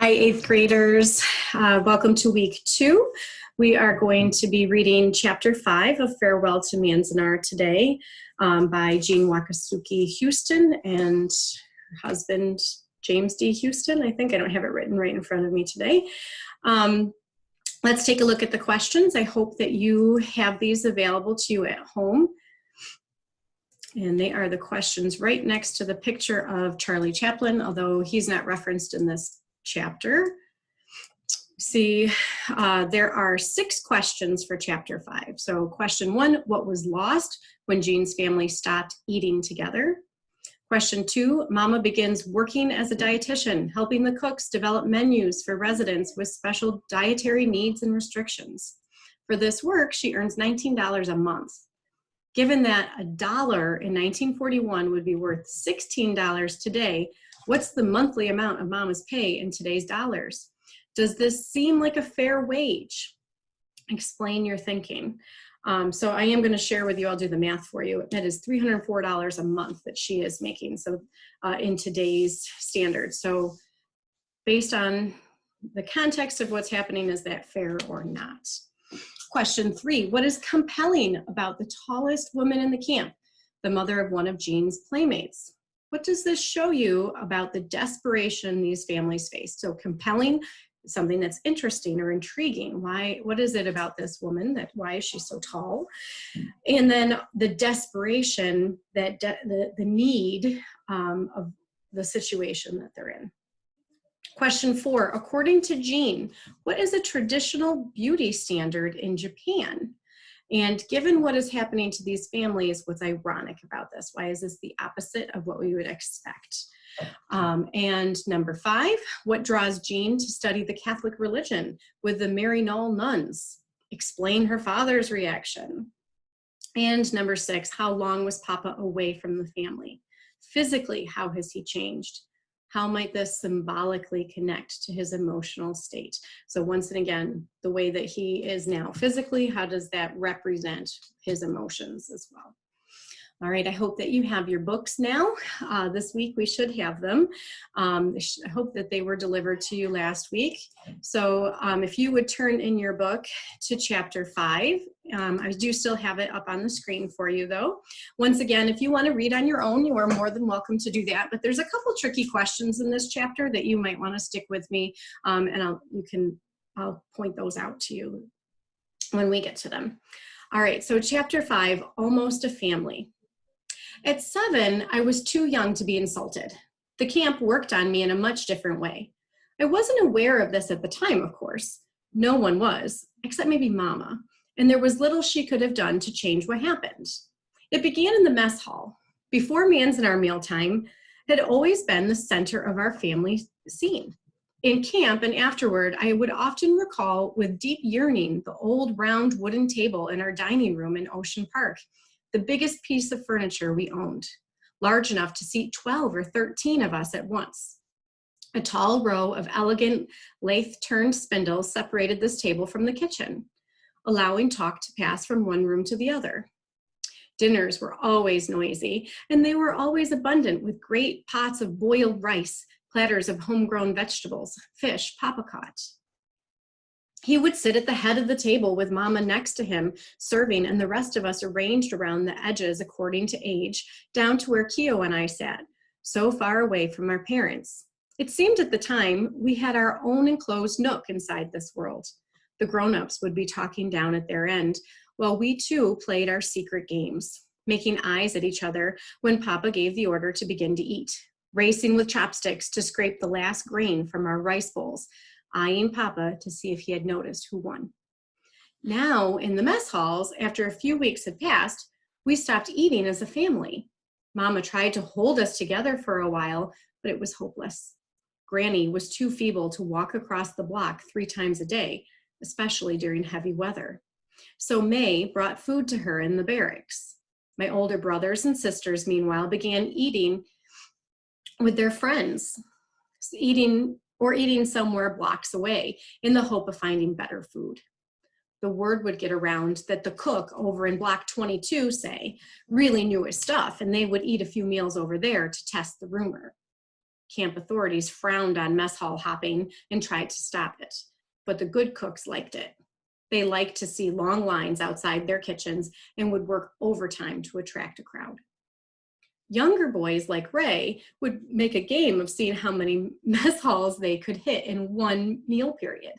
Hi, eighth graders. Welcome to week 2. We are going to be reading chapter 5 of Farewell to Manzanar today by Jean Wakasuki Houston and her husband, James D. Houston. I think I don't have it written right in front of me today. Let's take a look at the questions. I hope that you have these available to you at home. And they are the questions right next to the picture of Charlie Chaplin, although he's not referenced in this chapter. See, there are 6 questions for chapter 5. So question 1, what was lost when Jean's family stopped eating together? Question 2, Mama begins working as a dietitian, helping the cooks develop menus for residents with special dietary needs and restrictions. For this work, she earns $19 a month. Given that $1 in 1941 would be worth $16 today, what's the monthly amount of Mama's pay in today's dollars? Does this seem like a fair wage? Explain your thinking. So I am going to share with you, I'll do the math for you. That is $304 a month that she is making, so in today's standards. So based on the context of what's happening, is that fair or not? Question 3, what is compelling about the tallest woman in the camp, the mother of one of Jean's playmates? What does this show you about the desperation these families face? So compelling, something that's interesting or intriguing. What is it about this woman why is she so tall? And then the desperation, that the need of the situation that they're in. Question 4, according to Jean, what is a traditional beauty standard in Japan? And given what is happening to these families, what's ironic about this? Why is this the opposite of what we would expect? And number 5, what draws Jean to study the Catholic religion with the Maryknoll nuns? Explain her father's reaction. And number 6, how long was Papa away from the family? Physically, how has he changed? How might this symbolically connect to his emotional state? So once and again, the way that he is now physically, how does that represent his emotions as well? All right, I hope that you have your books now. This week we should have them. I hope that they were delivered to you last week. So if you would turn in your book to chapter 5, I do still have it up on the screen for you though. Once again, if you want to read on your own, you are more than welcome to do that, but there's a couple tricky questions in this chapter that you might want to stick with me, and I'll point those out to you when we get to them. All right, so chapter 5, almost a family. At 7, I was too young to be insulted. The camp worked on me in a much different way. I wasn't aware of this at the time, of course. No one was, except maybe Mama, and there was little she could have done to change what happened. It began in the mess hall. Before Manzanar mealtime had always been the center of our family scene. In camp and afterward, I would often recall with deep yearning the old round wooden table in our dining room in Ocean Park, the biggest piece of furniture we owned, large enough to seat 12 or 13 of us at once. A tall row of elegant lathe-turned spindles separated this table from the kitchen, allowing talk to pass from one room to the other. Dinners were always noisy, and they were always abundant with great pots of boiled rice, platters of homegrown vegetables, fish Papa caught. He would sit at the head of the table with Mama next to him, serving, and the rest of us arranged around the edges according to age, down to where Keo and I sat, so far away from our parents. It seemed at the time we had our own enclosed nook inside this world. The grown-ups would be talking down at their end, while we too played our secret games, making eyes at each other when Papa gave the order to begin to eat, racing with chopsticks to scrape the last grain from our rice bowls, eyeing Papa to see if he had noticed who won. Now, in the mess halls, after a few weeks had passed, we stopped eating as a family. Mama tried to hold us together for a while, but it was hopeless. Granny was too feeble to walk across the block 3 times a day, especially during heavy weather. So May brought food to her in the barracks. My older brothers and sisters, meanwhile, began eating with their friends, eating somewhere blocks away in the hope of finding better food. The word would get around that the cook over in block 22, say, really knew his stuff, and they would eat a few meals over there to test the rumor. Camp authorities frowned on mess hall hopping and tried to stop it, but the good cooks liked it. They liked to see long lines outside their kitchens and would work overtime to attract a crowd. Younger boys like Ray would make a game of seeing how many mess halls they could hit in one meal period.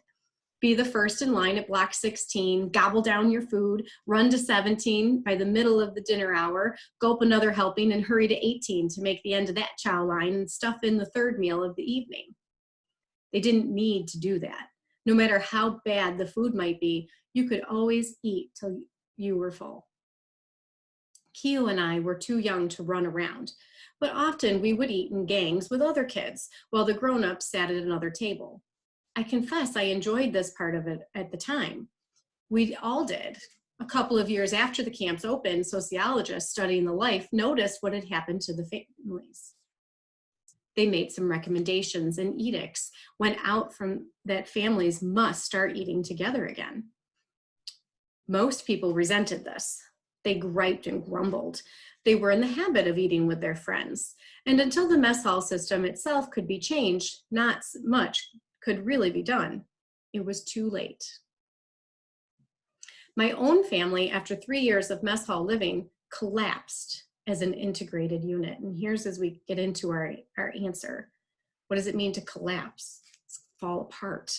Be the first in line at block 16, gobble down your food, run to 17 by the middle of the dinner hour, gulp another helping, and hurry to 18 to make the end of that chow line and stuff in the third meal of the evening. They didn't need to do that. No matter how bad the food might be, you could always eat till you were full. Keo and I were too young to run around, but often we would eat in gangs with other kids while the grown-ups sat at another table. I confess I enjoyed this part of it at the time. We all did. A couple of years after the camps opened, sociologists studying the life noticed what had happened to the families. They made some recommendations and edicts went out from that families must start eating together again. Most people resented this. They griped and grumbled. They were in the habit of eating with their friends. And until the mess hall system itself could be changed, not much could really be done. It was too late. My own family, after 3 years of mess hall living, collapsed as an integrated unit. And here's as we get into our answer. What does it mean to collapse? It's fall apart.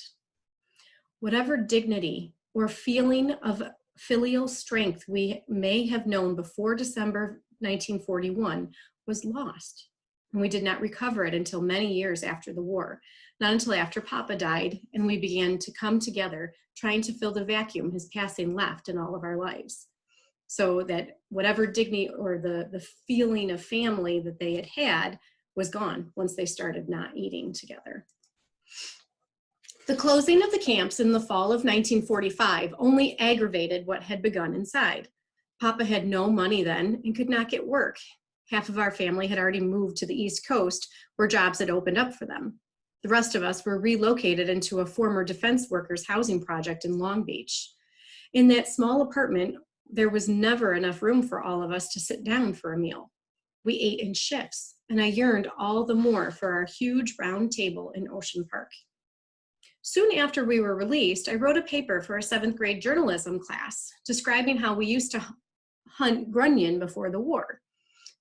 Whatever dignity or feeling of filial strength we may have known before December 1941 was lost. And we did not recover it until many years after the war, not until after Papa died and we began to come together trying to fill the vacuum his passing left in all of our lives. So that whatever dignity or the feeling of family that they had was gone once they started not eating together. The closing of the camps in the fall of 1945 only aggravated what had begun inside. Papa had no money then and could not get work. Half of our family had already moved to the East Coast where jobs had opened up for them. The rest of us were relocated into a former defense workers housing project in Long Beach. In that small apartment, there was never enough room for all of us to sit down for a meal. We ate in shifts, and I yearned all the more for our huge round table in Ocean Park. Soon after we were released, I wrote a paper for a 7th grade journalism class describing how we used to hunt grunion before the war.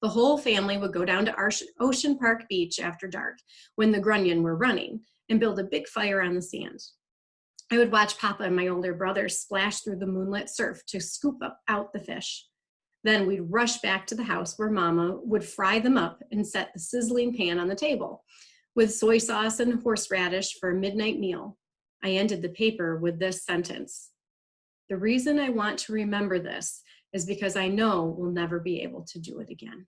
The whole family would go down to Ocean Park Beach after dark when the grunion were running and build a big fire on the sand. I would watch Papa and my older brothers splash through the moonlit surf to scoop out the fish. Then we'd rush back to the house where Mama would fry them up and set the sizzling pan on the table with soy sauce and horseradish for a midnight meal. I ended the paper with this sentence: "The reason I want to remember this is because I know we'll never be able to do it again."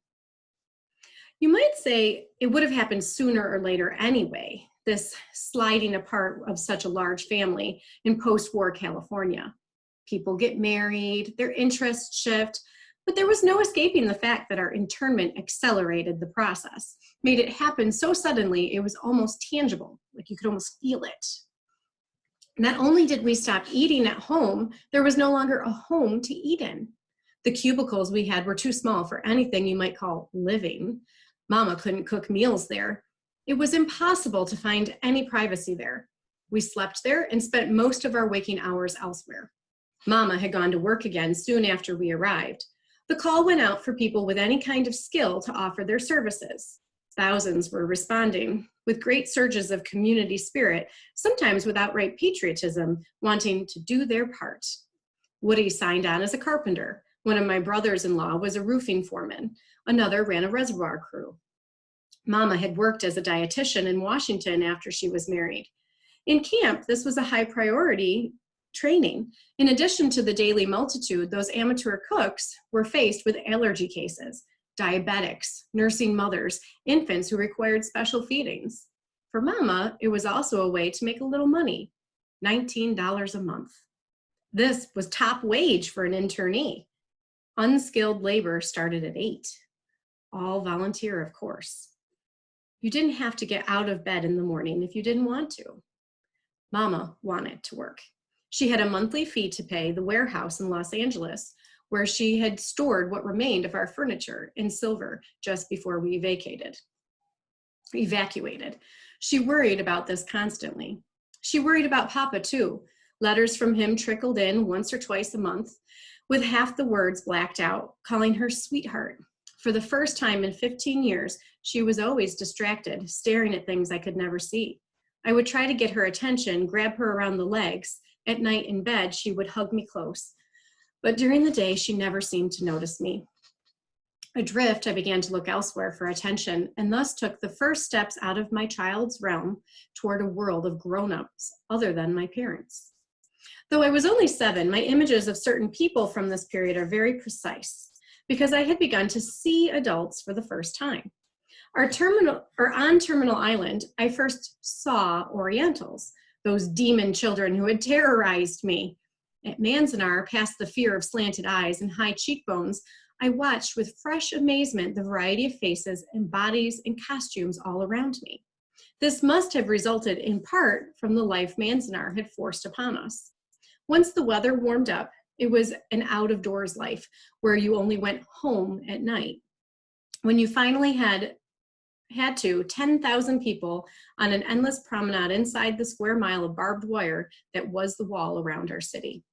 You might say it would have happened sooner or later anyway, this sliding apart of such a large family in post-war California. People get married, their interests shift, but there was no escaping the fact that our internment accelerated the process, made it happen so suddenly it was almost tangible, like you could almost feel it. Not only did we stop eating at home, there was no longer a home to eat in. The cubicles we had were too small for anything you might call living. Mama couldn't cook meals there. It was impossible to find any privacy there. We slept there and spent most of our waking hours elsewhere. Mama had gone to work again soon after we arrived. The call went out for people with any kind of skill to offer their services. Thousands were responding with great surges of community spirit, sometimes with outright patriotism, wanting to do their part. Woody signed on as a carpenter. One of my brothers-in-law was a roofing foreman. Another ran a reservoir crew. Mama had worked as a dietitian in Washington after she was married. In camp, this was a high priority training. In addition to the daily multitude, those amateur cooks were faced with allergy cases, diabetics, nursing mothers, infants who required special feedings. For Mama, it was also a way to make a little money, $19 a month. This was top wage for an internee. Unskilled labor started at 8. All volunteer, of course. You didn't have to get out of bed in the morning if you didn't want to. Mama wanted to work. She had a monthly fee to pay the warehouse in Los Angeles, where she had stored what remained of our furniture in silver just before we vacated. evacuated. She worried about this constantly. She worried about Papa too. Letters from him trickled in once or twice a month, with half the words blacked out, calling her sweetheart. For the first time in 15 years, she was always distracted, staring at things I could never see. I would try to get her attention, grab her around the legs. At night in bed, she would hug me close. But during the day, she never seemed to notice me. Adrift, I began to look elsewhere for attention, and thus took the first steps out of my child's realm toward a world of grown-ups other than my parents. Though I was only 7, my images of certain people from this period are very precise, because I had begun to see adults for the first time. On Terminal Island, I first saw Orientals, those demon children who had terrorized me. At Manzanar, past the fear of slanted eyes and high cheekbones, I watched with fresh amazement the variety of faces and bodies and costumes all around me. This must have resulted in part from the life Manzanar had forced upon us. Once the weather warmed up, it was an out-of-doors life where you only went home at night. When you finally had 10,000 people on an endless promenade inside the square mile of barbed wire that was the wall around our city.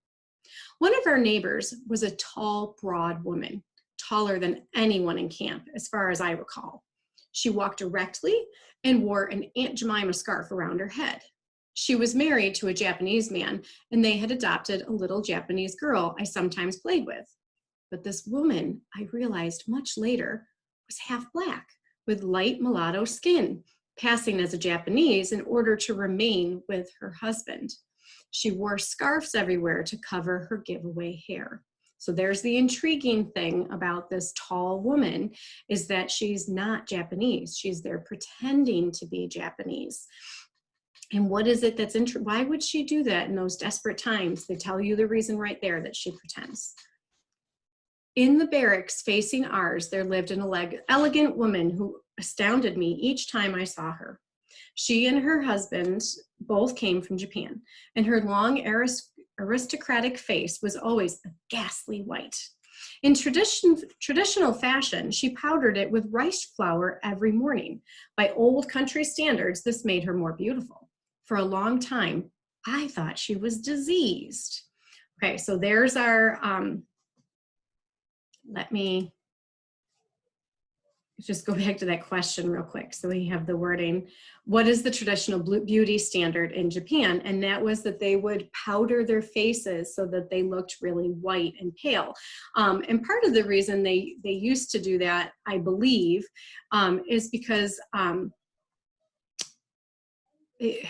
One of our neighbors was a tall, broad woman, taller than anyone in camp, as far as I recall. She walked erectly and wore an Aunt Jemima scarf around her head. She was married to a Japanese man, and they had adopted a little Japanese girl I sometimes played with. But this woman, I realized much later, was half black, with light mulatto skin, passing as a Japanese in order to remain with her husband. She wore scarves everywhere to cover her giveaway hair. So there's the intriguing thing about this tall woman, is that she's not Japanese. She's there pretending to be Japanese. And what is it that's why would she do that in those desperate times? They tell you the reason right there, that she pretends. In the barracks facing ours, there lived an elegant woman who astounded me each time I saw her. She and her husband both came from Japan, and her long aristocratic face was always a ghastly white. In traditional fashion, she powdered it with rice flour every morning. By old country standards, this made her more beautiful. For a long time, I thought she was diseased. Okay, so there's our, let me just go back to that question real quick. So we have the wording, what is the traditional beauty standard in Japan? And that was that they would powder their faces so that they looked really white and pale. And part of the reason they used to do that, I believe, is because it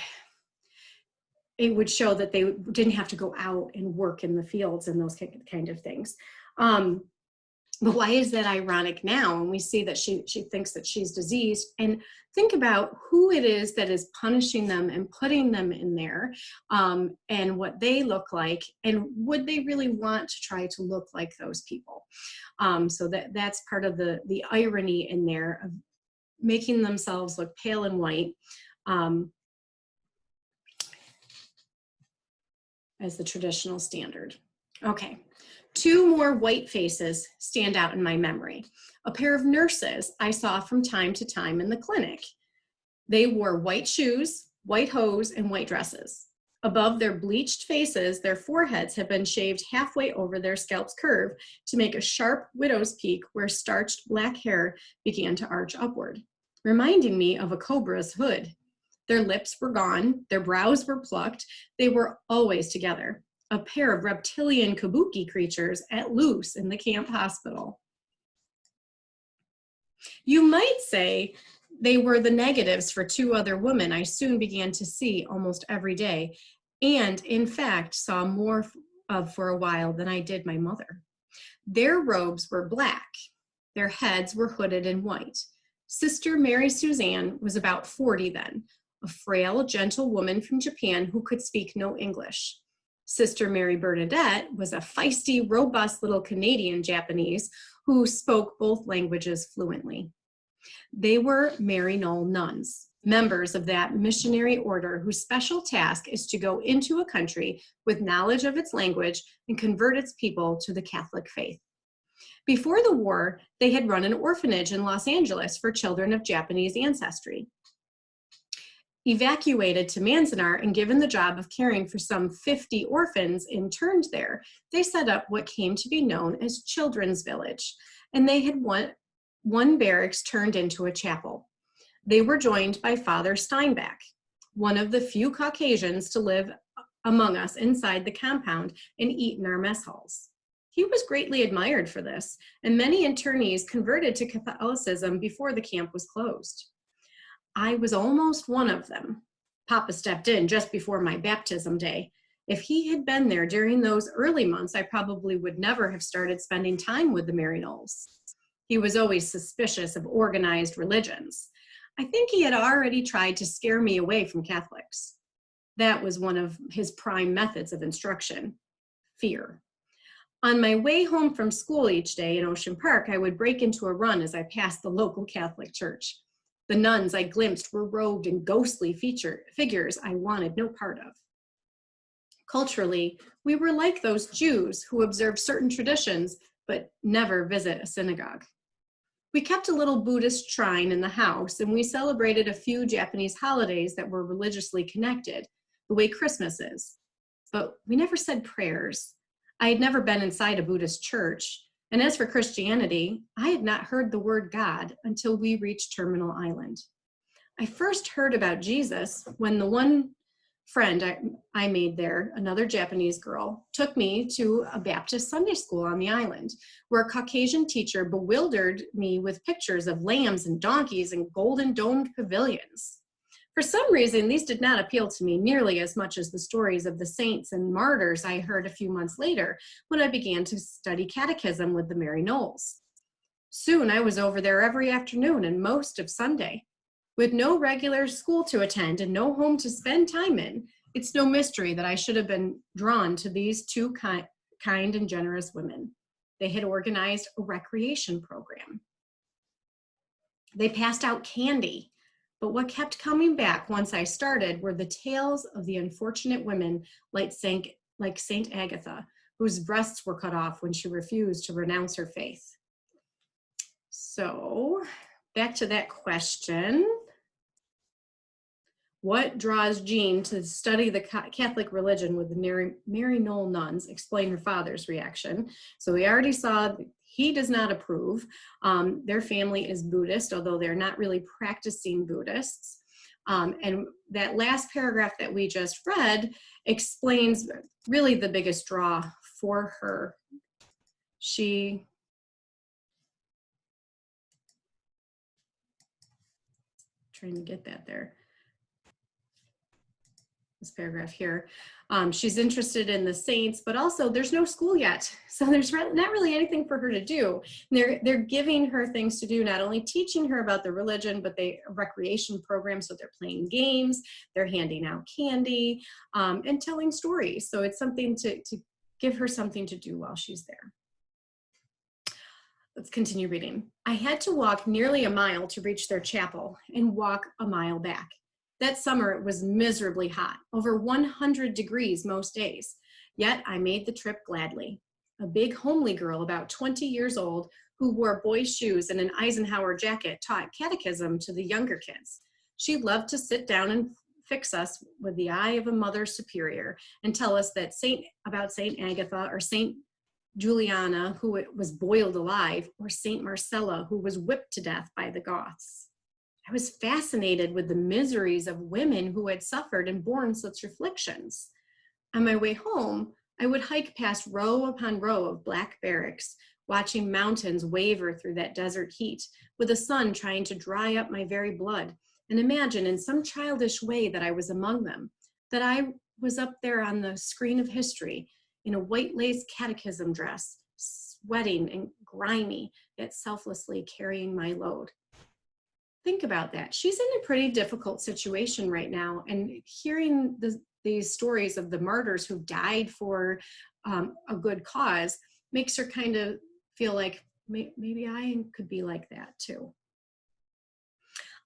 would show that they didn't have to go out and work in the fields and those kind of things. But why is that ironic now when we see that she thinks that she's diseased? And think about who it is that is punishing them and putting them in there, and what they look like, and would they really want to try to look like those people? So that's part of the irony in there of making themselves look pale and white as the traditional standard. Okay. 2 more white faces stand out in my memory. A pair of nurses I saw from time to time in the clinic. They wore white shoes, white hose, and white dresses. Above their bleached faces, their foreheads had been shaved halfway over their scalp's curve to make a sharp widow's peak where starched black hair began to arch upward, reminding me of a cobra's hood. Their lips were gone, their brows were plucked, they were always together. A pair of reptilian kabuki creatures at loose in the camp hospital. You might say they were the negatives for 2 other women I soon began to see almost every day, and in fact saw more of for a while than I did my mother. Their robes were black. Their heads were hooded in white. Sister Mary Suzanne was about 40 then, a frail, gentle woman from Japan who could speak no English. Sister Mary Bernadette was a feisty, robust little Canadian Japanese who spoke both languages fluently. They were Maryknoll nuns, members of that missionary order whose special task is to go into a country with knowledge of its language and convert its people to the Catholic faith. Before the war, they had run an orphanage in Los Angeles for children of Japanese ancestry. evacuated to Manzanar and given the job of caring for some 50 orphans interned there, they set up what came to be known as Children's Village, and they had one barracks turned into a chapel. They were joined by Father Steinbach, one of the few Caucasians to live among us inside the compound and eat in our mess halls. He was greatly admired for this, and many internees converted to Catholicism before the camp was closed. I was almost one of them. Papa stepped in just before my baptism day. If he had been there during those early months, I probably would never have started spending time with the Maryknolls. He was always suspicious of organized religions. I think he had already tried to scare me away from Catholics. That was one of his prime methods of instruction, fear. On my way home from school each day in Ocean Park, I would break into a run as I passed the local Catholic church. The nuns I glimpsed were robed in ghostly figures I wanted no part of. Culturally, we were like those Jews who observe certain traditions but never visit a synagogue. We kept a little Buddhist shrine in the house, and we celebrated a few Japanese holidays that were religiously connected, the way Christmas is. But we never said prayers. I had never been inside a Buddhist church, and as for Christianity, I had not heard the word God until we reached Terminal Island. I first heard about Jesus when the one friend I made there, another Japanese girl, took me to a Baptist Sunday school on the island, where a Caucasian teacher bewildered me with pictures of lambs and donkeys and golden domed pavilions. For some reason, these did not appeal to me nearly as much as the stories of the saints and martyrs I heard a few months later when I began to study catechism with the Maryknolls. Soon I was over there every afternoon and most of Sunday. With no regular school to attend and no home to spend time in, it's no mystery that I should have been drawn to these two kind and generous women. They had organized a recreation program. They passed out candy, but what kept coming back once I started were the tales of the unfortunate women like Saint Agatha, whose breasts were cut off when she refused to renounce her faith. So, back to that question. What draws Jean to study the Catholic religion with the Maryknoll nuns? Explain her father's reaction. So we already saw he does not approve. Their family is Buddhist, although they're not really practicing Buddhists. And that last paragraph that we just read explains really the biggest draw for her. Trying to get that there. This paragraph here. She's interested in the saints, but also there's no school yet. So there's not really anything for her to do. They're giving her things to do, not only teaching her about the religion, but a recreation program. So they're playing games, they're handing out candy, and telling stories. So it's something to give her something to do while she's there. Let's continue reading. I had to walk nearly a mile to reach their chapel and walk a mile back. That summer, it was miserably hot, over 100 degrees most days. Yet I made the trip gladly. A big, homely girl, about 20 years old, who wore boy shoes and an Eisenhower jacket, taught catechism to the younger kids. She loved to sit down and fix us with the eye of a mother superior and tell us that about Saint Agatha or Saint Juliana, who was boiled alive, or Saint Marcella, who was whipped to death by the Goths. I was fascinated with the miseries of women who had suffered and borne such afflictions. On my way home, I would hike past row upon row of black barracks, watching mountains waver through that desert heat, with the sun trying to dry up my very blood, and imagine in some childish way that I was among them, that I was up there on the screen of history in a white lace catechism dress, sweating and grimy, yet selflessly carrying my load. Think about that. She's in a pretty difficult situation right now, and hearing these stories of the martyrs who died for a good cause makes her kind of feel like maybe I could be like that too.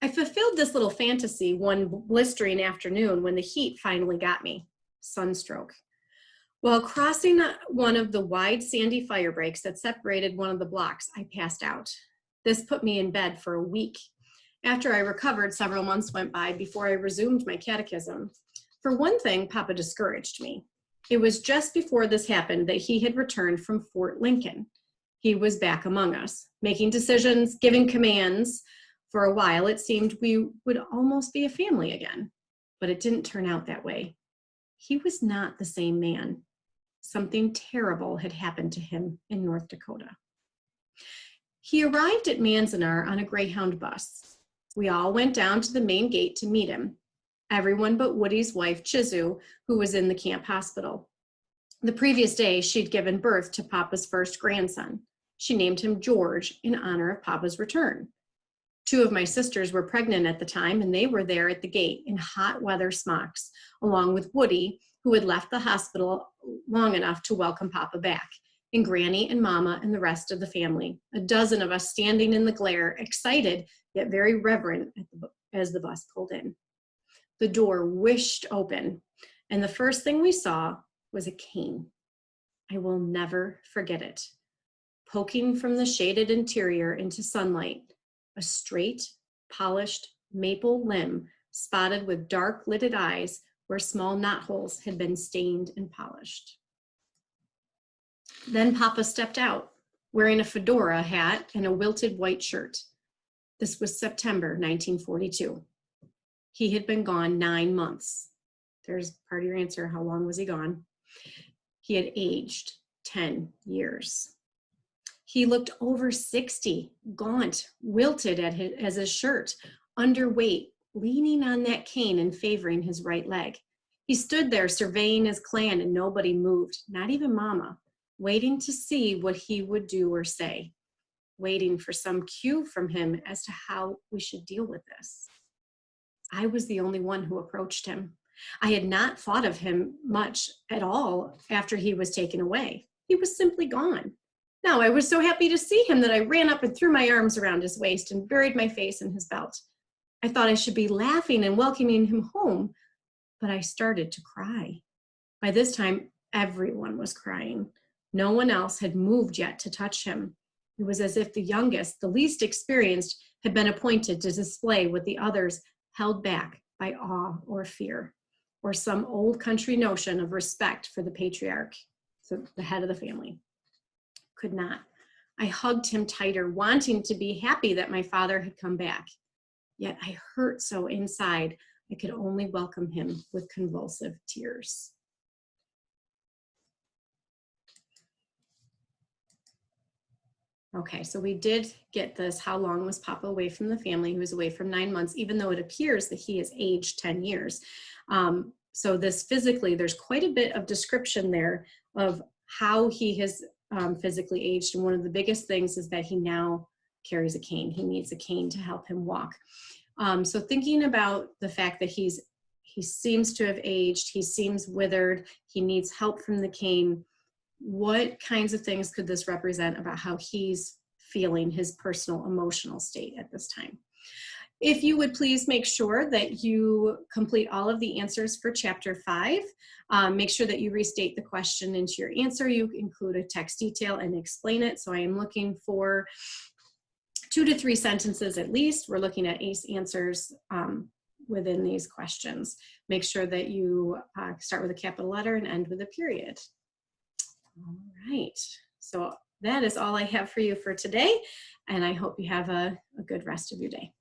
I fulfilled this little fantasy one blistering afternoon when the heat finally got me. Sunstroke. While crossing one of the wide sandy fire breaks that separated one of the blocks, I passed out. This put me in bed for a week. After I recovered, several months went by before I resumed my catechism. For one thing, Papa discouraged me. It was just before this happened that he had returned from Fort Lincoln. He was back among us, making decisions, giving commands. For a while, it seemed we would almost be a family again, but it didn't turn out that way. He was not the same man. Something terrible had happened to him in North Dakota. He arrived at Manzanar on a Greyhound bus. We all went down to the main gate to meet him. Everyone but Woody's wife, Chizu, who was in the camp hospital. The previous day, she'd given birth to Papa's first grandson. She named him George in honor of Papa's return. 2 of my sisters were pregnant at the time, and they were there at the gate in hot weather smocks, along with Woody, who had left the hospital long enough to welcome Papa back, and Granny and Mama and the rest of the family, a dozen of us standing in the glare, excited yet very reverent as the bus pulled in. The door whished open, and the first thing we saw was a cane. I will never forget it. Poking from the shaded interior into sunlight, a straight, polished maple limb spotted with dark lidded eyes where small knotholes had been stained and polished. Then Papa stepped out, wearing a fedora hat and a wilted white shirt. This was September 1942. He had been gone 9 months. There's part of your answer. How long was he gone? He had aged 10 years. He looked over 60, gaunt, wilted as his shirt, underweight, leaning on that cane and favoring his right leg. He stood there surveying his clan, and nobody moved, not even Mama, waiting to see what he would do or say, waiting for some cue from him as to how we should deal with this. I was the only one who approached him. I had not thought of him much at all after he was taken away. He was simply gone. Now, I was so happy to see him that I ran up and threw my arms around his waist and buried my face in his belt. I thought I should be laughing and welcoming him home, but I started to cry. By this time, everyone was crying. No one else had moved yet to touch him. It was as if the youngest, the least experienced, had been appointed to display what the others held back by awe or fear, or some old country notion of respect for the patriarch, so the head of the family. Could not. I hugged him tighter, wanting to be happy that my father had come back. Yet I hurt so inside, I could only welcome him with convulsive tears. Okay, so we did get this. How long was Papa away from the family? He was away from 9 months, even though it appears that he has aged 10 years. So this physically, there's quite a bit of description there of how he has physically aged. And one of the biggest things is that he now carries a cane. He needs a cane to help him walk. So thinking about the fact that he seems to have aged, he seems withered, he needs help from the cane. What kinds of things could this represent about how he's feeling, his personal emotional state at this time? If you would please make sure that you complete all of the answers for chapter 5. Make sure that you restate the question into your answer. You include a text detail and explain it. So I am looking for 2 to 3 sentences at least. We're looking at ACE answers within these questions. Make sure that you start with a capital letter and end with a period. All right, so that is all I have for you for today, and I hope you have a good rest of your day.